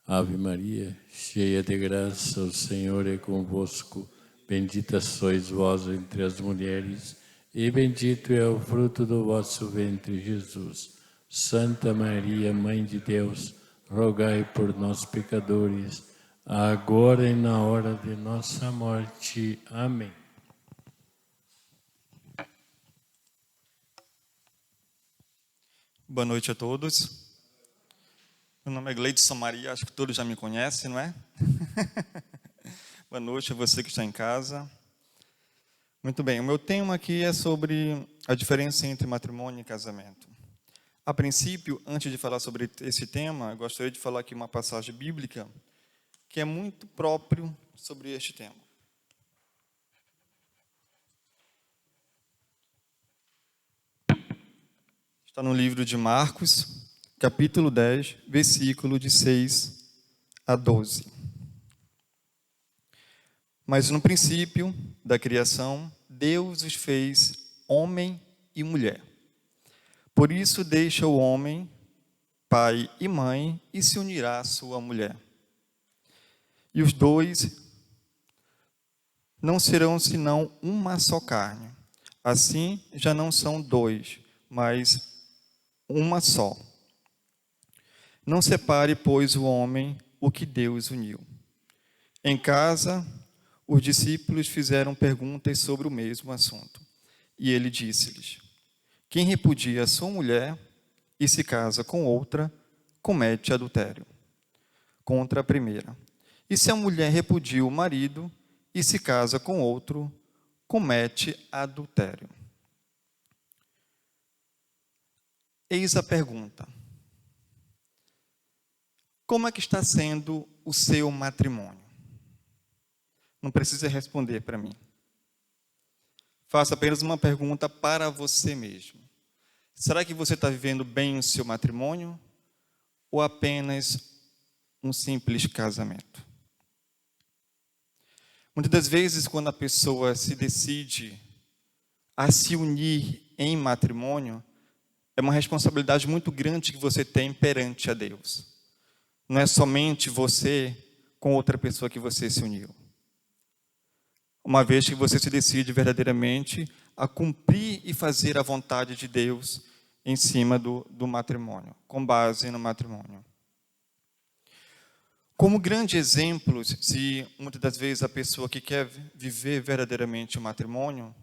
Ave Maria, cheia de graça, o Senhor é convosco. Bendita sois vós entre as mulheres, e bendito é o fruto do vosso ventre, Jesus. Santa Maria, Mãe de Deus, rogai por nós, pecadores, agora e na hora de nossa morte. Amém. Boa noite a todos. Meu nome é Gleidson Maria, acho que todos já me conhecem, não é? Boa noite a você que está em casa. Muito bem, o meu tema aqui é sobre a diferença entre matrimônio e casamento. A princípio, antes de falar sobre esse tema, eu gostaria de falar aqui uma passagem bíblica que é muito próprio sobre este tema. Está no livro de Marcos, capítulo 10, versículo de 6 a 12. Mas no princípio da criação, Deus os fez homem e mulher. Por isso deixa o homem, pai e mãe, e se unirá à sua mulher. E os dois não serão senão uma só carne. Assim já não são dois, mas uma só. Não separe, pois, o homem o que Deus uniu. Em casa, os discípulos fizeram perguntas sobre o mesmo assunto. E ele disse-lhes: quem repudia a sua mulher e se casa com outra, comete adultério contra a primeira. E se a mulher repudia o marido e se casa com outro, comete adultério. Eis a pergunta: como é que está sendo o seu matrimônio? Não precisa responder para mim. Faça apenas uma pergunta para você mesmo. Será que você está vivendo bem o seu matrimônio ou apenas um simples casamento? Muitas das vezes, quando a pessoa se decide a se unir em matrimônio, é uma responsabilidade muito grande que você tem perante a Deus. Não é somente você com outra pessoa que você se uniu. Uma vez que você se decide verdadeiramente a cumprir e fazer a vontade de Deus em cima do matrimônio, com base no matrimônio. Como grande exemplo, se muitas das vezes a pessoa que quer viver verdadeiramente o matrimônio,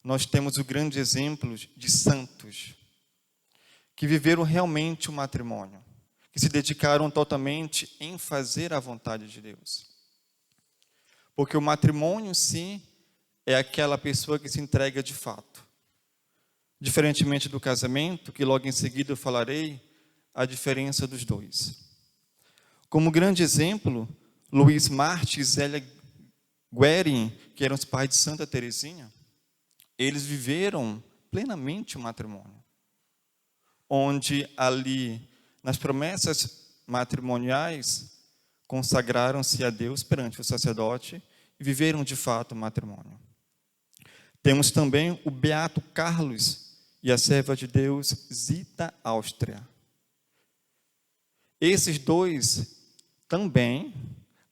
nós temos o grande exemplo de santos, que viveram realmente o matrimônio, que se dedicaram totalmente em fazer a vontade de Deus. Porque o matrimônio, sim, é aquela pessoa que se entrega de fato. Diferentemente do casamento, que logo em seguida eu falarei, a diferença dos dois. Como grande exemplo, Luiz Martins e Zélia Guerin, que eram os pais de Santa Teresinha, eles viveram plenamente o matrimônio. Onde ali, nas promessas matrimoniais, consagraram-se a Deus perante o sacerdote e viveram de fato o matrimônio. Temos também o beato Carlos e a serva de Deus Zita Áustria. Esses dois também,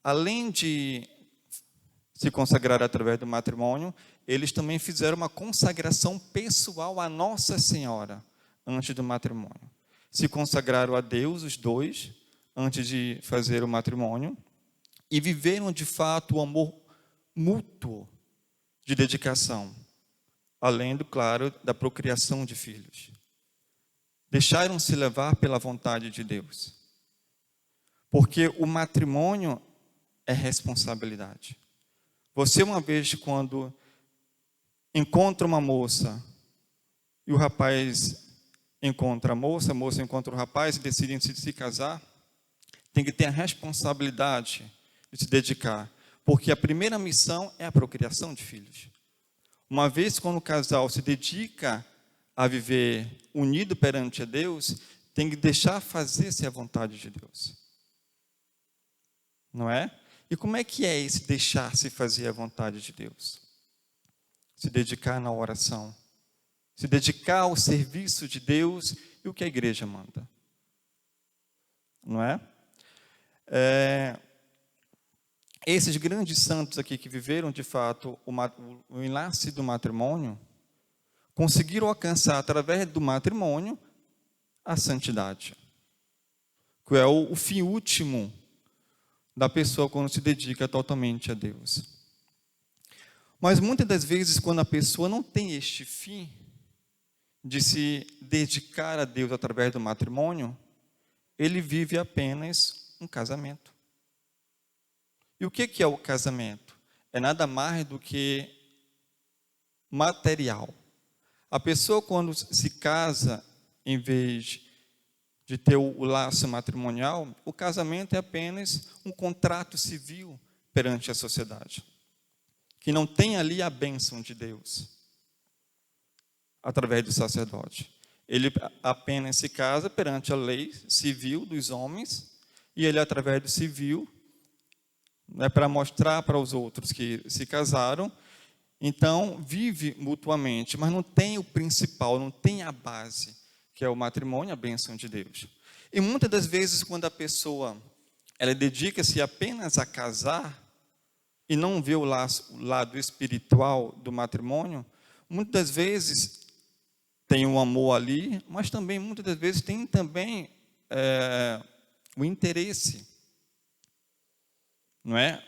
além de se consagrar através do matrimônio, eles também fizeram uma consagração pessoal à Nossa Senhora antes do matrimônio. Se consagraram a Deus, os dois, antes de fazer o matrimônio, e viveram de fato o amor mútuo de dedicação, além, claro, da procriação de filhos. Deixaram-se levar pela vontade de Deus, porque o matrimônio é responsabilidade. Você, uma vez, quando encontra uma moça e o rapaz encontra a moça encontra o rapaz e decidem se casar, tem que ter a responsabilidade de se dedicar, porque a primeira missão é a procriação de filhos. Uma vez quando o casal se dedica a viver unido perante a Deus, tem que deixar fazer-se a vontade de Deus. Não é? E como é que é esse deixar-se fazer a vontade de Deus? Se dedicar na oração, se dedicar ao serviço de Deus e o que a igreja manda. Não é? Esses grandes santos aqui que viveram, de fato, o enlace do matrimônio, conseguiram alcançar, através do matrimônio, a santidade, que é o fim último da pessoa quando se dedica totalmente a Deus. Mas muitas das vezes, quando a pessoa não tem este fim de se dedicar a Deus através do matrimônio, ele vive apenas um casamento. E o que é o casamento? É nada mais do que material. A pessoa, quando se casa, em vez de ter o laço matrimonial, o casamento é apenas um contrato civil perante a sociedade, que não tem ali a bênção de Deus, através do sacerdote. Ele apenas se casa perante a lei civil dos homens, e ele, através do civil, para mostrar para os outros que se casaram, então vive mutuamente, mas não tem o principal, não tem a base, que é o matrimônio, a bênção de Deus. E muitas das vezes, quando a pessoa ela dedica-se apenas a casar e não vê o lado espiritual do matrimônio, muitas das vezes tem um amor ali, mas também muitas das vezes tem também o interesse, não é?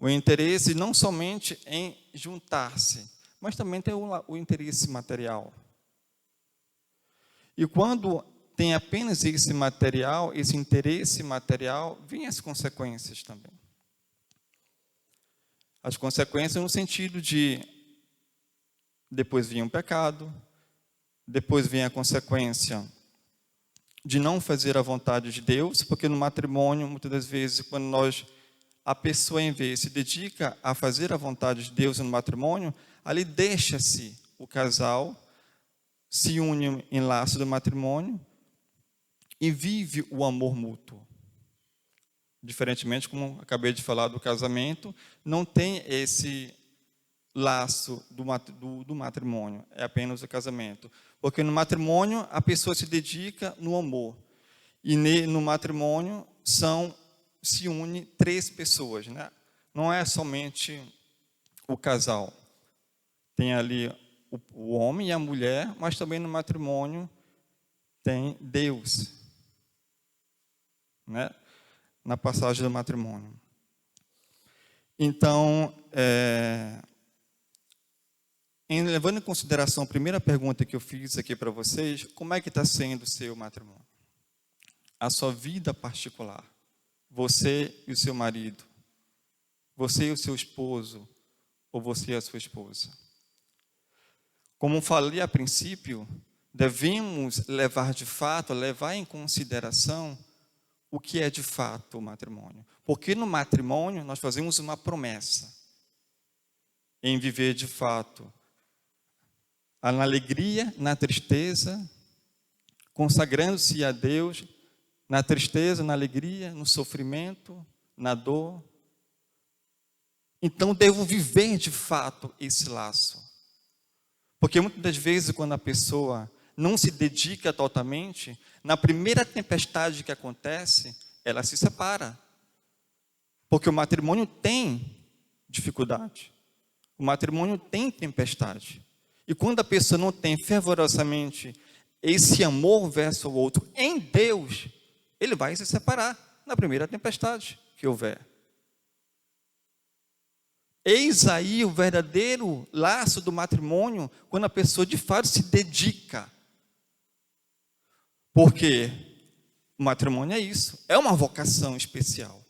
O interesse não somente em juntar-se, mas também tem o interesse material. E quando tem apenas esse material, esse interesse material, vêm as consequências também. As consequências no sentido de depois vinha o pecado, depois vem a consequência de não fazer a vontade de Deus, porque no matrimônio, muitas das vezes, quando a pessoa, em vez, se dedica a fazer a vontade de Deus no matrimônio, ali deixa-se o casal, se une em laço do matrimônio e vive o amor mútuo. Diferentemente, como acabei de falar do casamento, não tem esse laço do matrimônio, é apenas o casamento. Porque no matrimônio a pessoa se dedica no amor. E no matrimônio se une 3 pessoas, né? Não é somente o casal. Tem ali o homem e a mulher, mas também no matrimônio tem Deus, né? Na passagem do matrimônio. Então, levando em consideração a primeira pergunta que eu fiz aqui para vocês, como é que está sendo o seu matrimônio? A sua vida particular. Você e o seu marido. Você e o seu esposo. Ou você e a sua esposa. Como falei a princípio, devemos levar em consideração o que é de fato o matrimônio. Porque no matrimônio nós fazemos uma promessa em viver de fato na alegria, na tristeza, consagrando-se a Deus, na tristeza, na alegria, no sofrimento, na dor. Então, devo viver de fato esse laço. Porque muitas das vezes, quando a pessoa não se dedica totalmente, na primeira tempestade que acontece, ela se separa. Porque o matrimônio tem dificuldade. O matrimônio tem tempestade. E quando a pessoa não tem fervorosamente esse amor verso o outro em Deus, ele vai se separar na primeira tempestade que houver. Eis aí o verdadeiro laço do matrimônio, quando a pessoa de fato se dedica. Porque o matrimônio é isso, é uma vocação especial.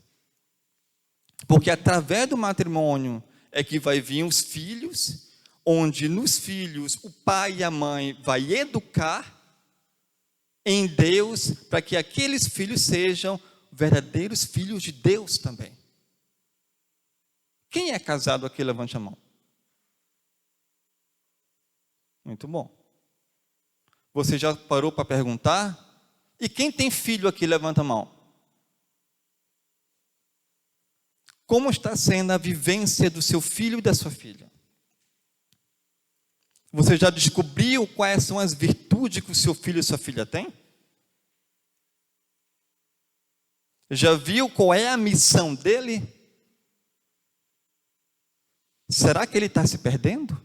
Porque através do matrimônio é que vai vir os filhos, onde nos filhos o pai e a mãe vai educar em Deus, para que aqueles filhos sejam verdadeiros filhos de Deus também. Quem é casado aqui, levante a mão. Muito bom. Você já parou para perguntar? E quem tem filho aqui, levanta a mão. Como está sendo a vivência do seu filho e da sua filha? Você já descobriu quais são as virtudes que o seu filho e sua filha têm? Já viu qual é a missão dele? Será que ele está se perdendo?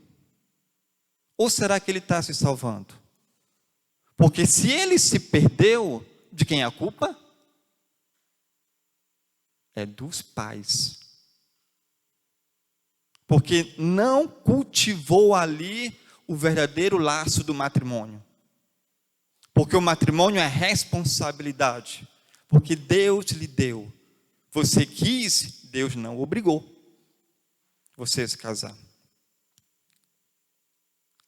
Ou será que ele está se salvando? Porque se ele se perdeu, de quem é a culpa? É dos pais. Porque não cultivou ali o verdadeiro laço do matrimônio. Porque o matrimônio é responsabilidade. Porque Deus lhe deu. Você quis, Deus não obrigou você a se casar.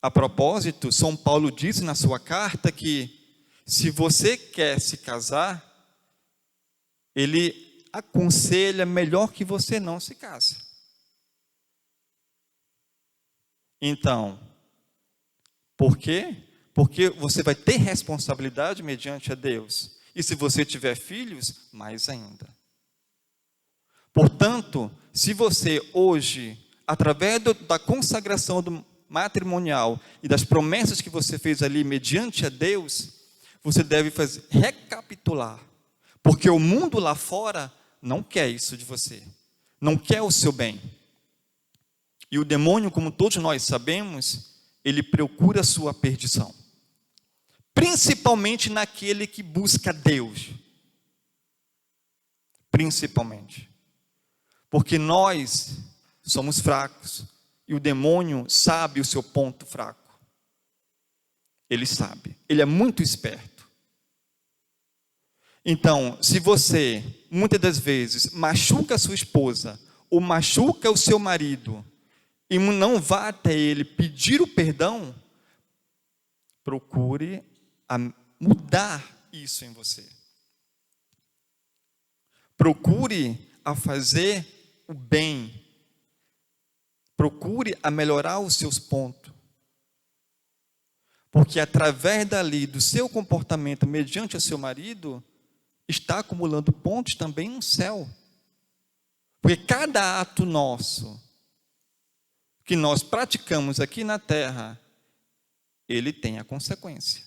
A propósito, São Paulo diz na sua carta que se você quer se casar, ele aconselha melhor que você não se case. Então, por quê? Porque você vai ter responsabilidade mediante a Deus. E se você tiver filhos, mais ainda. Portanto, se você hoje, através da consagração do matrimonial e das promessas que você fez ali mediante a Deus, você deve recapitular. Porque o mundo lá fora não quer isso de você. Não quer o seu bem. E o demônio, como todos nós sabemos, ele procura a sua perdição. Principalmente naquele que busca Deus. Principalmente. Porque nós somos fracos. E o demônio sabe o seu ponto fraco. Ele sabe. Ele é muito esperto. Então, se você, muitas das vezes, machuca a sua esposa, ou machuca o seu marido, e não vá até ele pedir o perdão, procure mudar isso em você. Procure a fazer o bem. Procure a melhorar os seus pontos. Porque através dali, do seu comportamento mediante o seu marido, está acumulando pontos também no céu. Porque cada ato nosso, que nós praticamos aqui na terra, ele tem a consequência.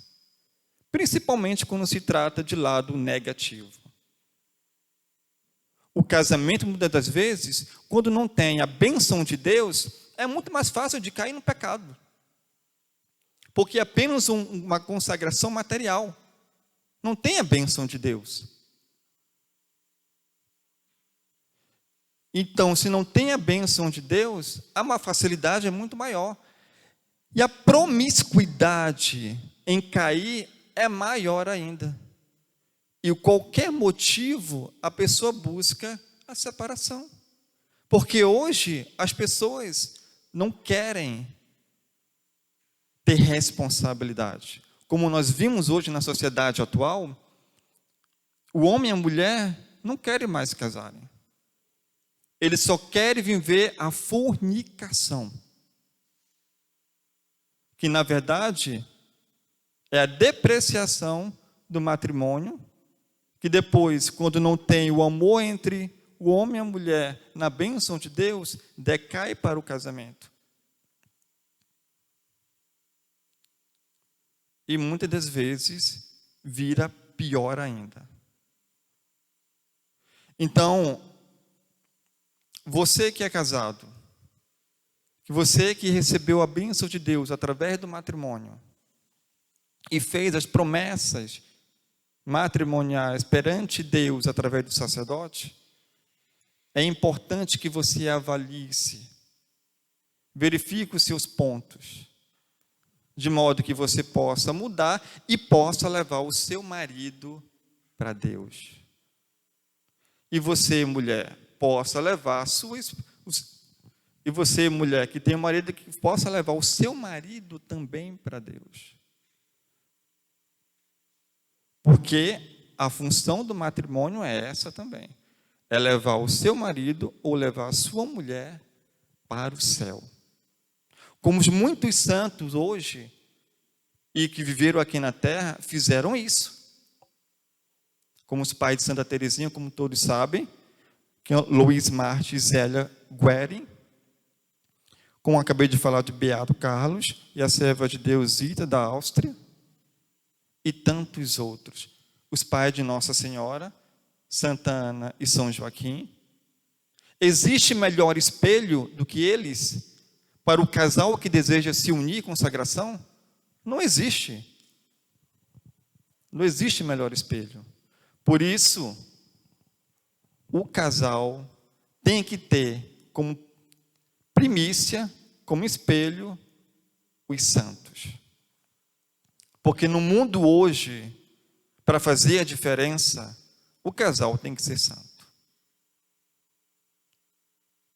Principalmente quando se trata de lado negativo. O casamento, muitas das vezes, quando não tem a bênção de Deus, é muito mais fácil de cair no pecado. Porque é apenas uma consagração material. Não tem a bênção de Deus. Então, se não tem a bênção de Deus, a facilidade é muito maior. E a promiscuidade em cair é maior ainda. E qualquer motivo, a pessoa busca a separação. Porque hoje as pessoas não querem ter responsabilidade. Como nós vimos hoje na sociedade atual, o homem e a mulher não querem mais se casarem. Eles só querem viver a fornicação. Que na verdade é a depreciação do matrimônio, que depois, quando não tem o amor entre o homem e a mulher na bênção de Deus, decai para o casamento. E muitas das vezes vira pior ainda. Então, você que é casado, você que recebeu a bênção de Deus através do matrimônio e fez as promessas matrimoniais perante Deus através do sacerdote, é importante que você avalie-se, verifique os seus pontos, de modo que você possa mudar e possa levar o seu marido para Deus. E você, mulher, possa levar e você, mulher, que tem um marido, que possa levar o seu marido também para Deus. Porque a função do matrimônio é essa também. É levar o seu marido ou levar a sua mulher para o céu. Como os muitos santos hoje, e que viveram aqui na terra, fizeram isso. Como os pais de Santa Teresinha, como todos sabem, que é Luiz Martins e Zélia Guerin, como acabei de falar de Beato Carlos, e a serva de Deus Zita, da Áustria, e tantos outros. Os pais de Nossa Senhora, Santa Ana e São Joaquim? Existe melhor espelho do que eles para o casal que deseja se unir em consagração? Não existe. Não existe melhor espelho. Por isso, o casal tem que ter como primícia, como espelho, os santos. Porque no mundo hoje, para fazer a diferença, o casal tem que ser santo.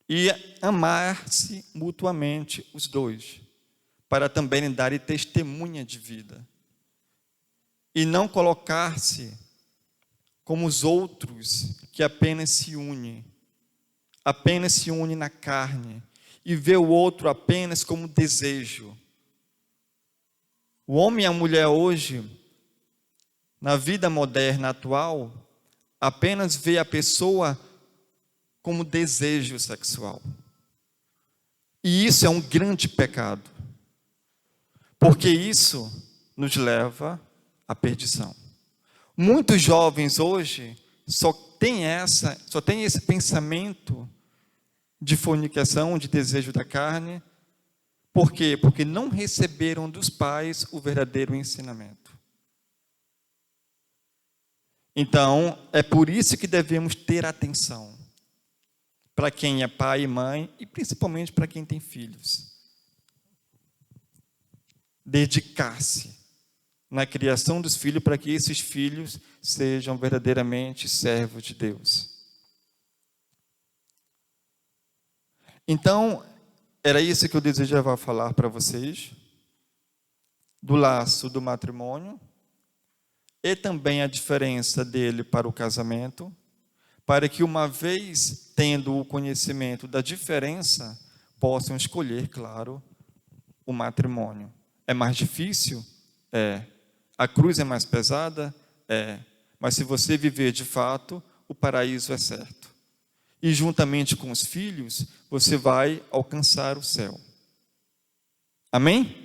E amar-se mutuamente os dois, para também darem testemunha de vida. E não colocar-se como os outros que apenas se unem na carne, e vê o outro apenas como desejo. O homem e a mulher hoje, na vida moderna atual, apenas vê a pessoa como desejo sexual. E isso é um grande pecado, porque isso nos leva à perdição. Muitos jovens hoje só têm esse pensamento de fornicação, de desejo da carne. Por quê? Porque não receberam dos pais o verdadeiro ensinamento. Então, é por isso que devemos ter atenção para quem é pai e mãe, e principalmente para quem tem filhos. Dedicar-se na criação dos filhos para que esses filhos sejam verdadeiramente servos de Deus. Então, era isso que eu desejava falar para vocês, do laço do matrimônio, e também a diferença dele para o casamento, para que, uma vez tendo o conhecimento da diferença, possam escolher, claro, o matrimônio. É mais difícil? É. A cruz é mais pesada? É. Mas se você viver de fato, o paraíso é certo. E juntamente com os filhos, você vai alcançar o céu. Amém?